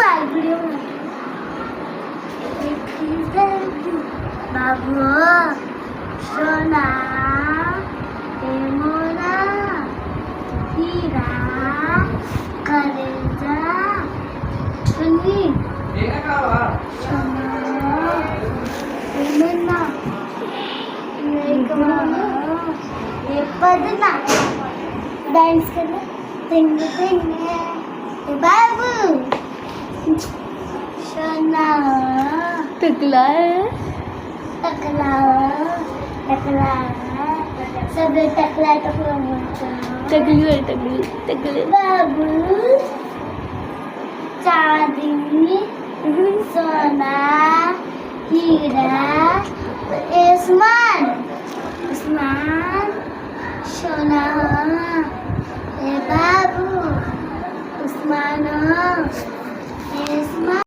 video बाबू सोना मोना हीरा कलेजा सुनी सोना ये पदना डांस करना टिंग टिंग बाबू सोना टकला टकला टकला सब टकला टकला टकली बाबू चांदी सोना हीरा उस्मान सोना बाबू उस्मान